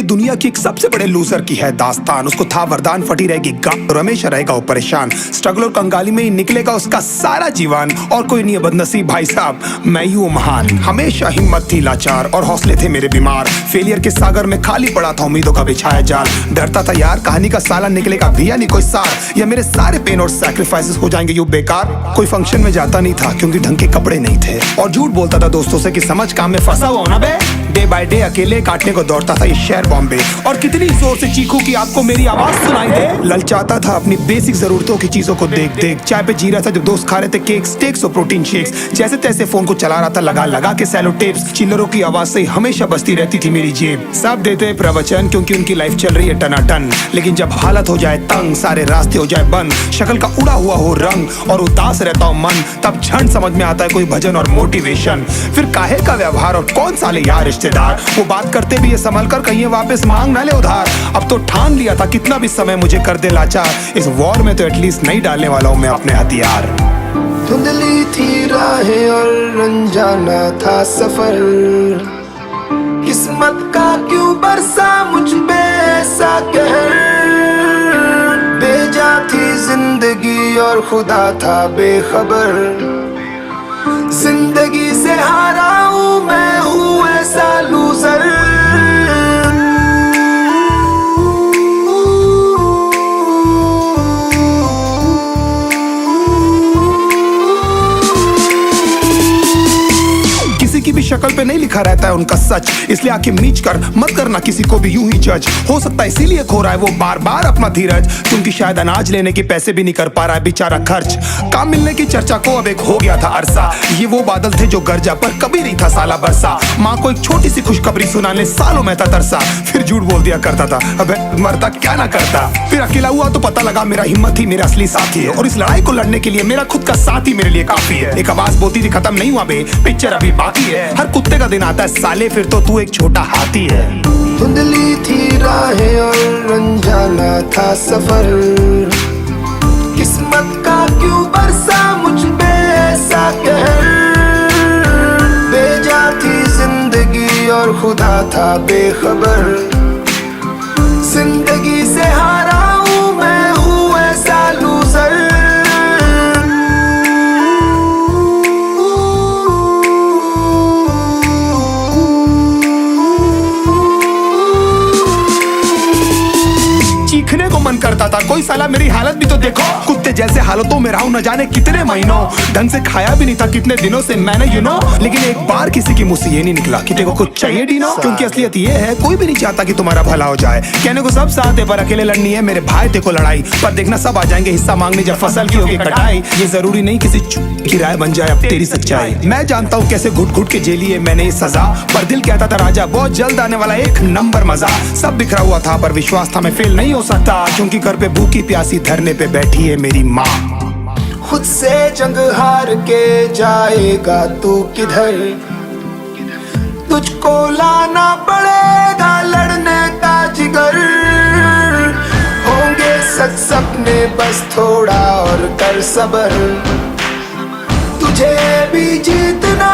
ये दुनिया की एक सबसे बड़े लूजर की है दास्तान। उसको था वरदान, फटी रहेगी गांठ और हमेशा रहेगा वो परेशान। स्ट्रगल और कंगाली में ही निकलेगा उसका सारा जीवन। और कोई नहीं है बदनसीब भाई साहब, मैं ही हूँ महान। हमेशा हिम्मत थी लाचार और हौसले थे मेरे बीमार। फेलियर के सागर में खाली पड़ा था उम्मीदों का बिछाया जाल। डरता था यार कहानी का साला निकलेगा भी या नहीं कोई सार, या मेरे सारे पेन और सैक्रिफाइसेस हो जाएंगे यूं बेकार। कोई फंक्शन में जाता नहीं था क्योंकि ढंग के कपड़े नहीं थे, और झूठ बोलता था दोस्तों से कि समझ काम में फंसा हुआ ना बे। डे बाय डे अकेले काटने को दौड़ता था ये शहर बॉम्बे। और कितनी जोर से चीखूं कि आपको मेरी आवाज सुनाई दे। ललचाता था अपनी बेसिक जरूरतों की चीजों को देख देख। चाय पे जी रहा था जब दोस्त खा रहे थे केक, स्टेक्स और प्रोटीन शेक्स। जैसे तैसे फोन को चला रहा था लगा लगा के सैलो टेप्स। चिल्लरों की आवाज से हमेशा बजती रहती थी मेरी जेब। सब देते प्रवचन क्योंकि उनकी लाइफ चल रही है टनाटन, लेकिन जब हालत हो जाए तंग, सारे रास्ते हो जाए बंद, शक्ल का उड़ा हुआ हो रंग और उदास रहता हो मन, तब झंड समझ में आता है कोई भजन और मोटिवेशन। फिर काहे का व्यवहार और कौन साले यार रिश्तेदार, वो बात करते भी ये संभल कर कहीं वापस मांग ना ले उधार। अब तो ठान लिया था कितना भी समय मुझे कर दे लाचार, इस वॉर में तो एटलीस्ट नहीं डालने वाला हूं मैं अपने हथियार। धुंधली थी राहें और अनजाना था सफर, किस्मत का क्यों बरसा मुझ पे ऐसा कहर। बेजा थी जिंदगी और खुदा था बेखबर, जिंदगी से हारा हूँ मैं, हूँ ऐसा लूजर। की भी शक्ल पे नहीं लिखा रहता है उनका सच, इसलिए आंखें मीच कर मत करना किसी को भी यूं ही जज। हो सकता है इसीलिए खो रहा है वो बार बार अपना धीरज, क्योंकि शायद अनाज लेने के पैसे भी नहीं कर पा रहा है बेचारा खर्च। काम मिलने की चर्चा को अब एक हो गया था अरसा, ये वो बादल थे जो गरजा पर कभी नहीं था साला बरसा। माँ को एक छोटी सी खुशखबरी सुनाने सालों में था तरसा, फिर झूठ बोल दिया करता था अबे मरता क्या ना करता। फिर अकेला हुआ तो पता लगा मेरा हिम्मत ही मेरा असली साथी है, और इस लड़ाई को लड़ने के लिए मेरा खुद का साथ ही मेरे लिए काफी है। एक आवाज बोलती थी खत्म नहीं हुआ बे, पिक्चर अभी बाकी है। हर कुत्ते का दिन आता है साले, फिर तो तू एक छोटा हाथी है। धुंधली थी राहें और अनजाना था सफर, किस्मत का क्यों बरसा मुझ पे ऐसा कहर। बेजा थी जिंदगी और खुदा था बेखबर, जिंदगी से हारा हूँ मैं, हूँ ऐसा लूजर। चीखने को मन करता था, कोई साला मेरी हालत भी तो देखो। कुत्ते जैसे हालतों में रहा हूं न जाने कितने महीनों, ढंग से खाया भी नहीं था कितने दिनों से मैंने लेकिन एक बार किसी की मुंह से ये नहीं निकला कि तेरे को कुछ चाहिए डीनो। क्योंकि असलियत ये है कोई भी नहीं चाहता कि तुम्हारा भला हो जाए। कहने को सब साथ है पर अकेले लड़नी है मेरे भाई देखो लड़ाई, पर देखना सब आ जाएंगे हिस्सा मांगने जब फसल की होगी कटाई। ये जरूरी नहीं किसी की राय बन जाए अब तेरी सच्चाई। मैं जानता हूँ कैसे घुट घुट के झेली है मैंने ये सजा, पर दिल कहता था राजा बहुत जल्द आने वाला एक नंबर मजा। सब बिखरा हुआ था पर विश्वास था मैं फेल नहीं हो सकता, क्योंकि घर पे भूखी प्यासी धरने पे बैठी है मेरी माँ। खुद से जंग हार के जाएगा तू किधर, तुझको लाना पड़ेगा लड़ने का जिगर। होंगे सच सपने बस थोड़ा और कर सबर, तुझे भी जीतना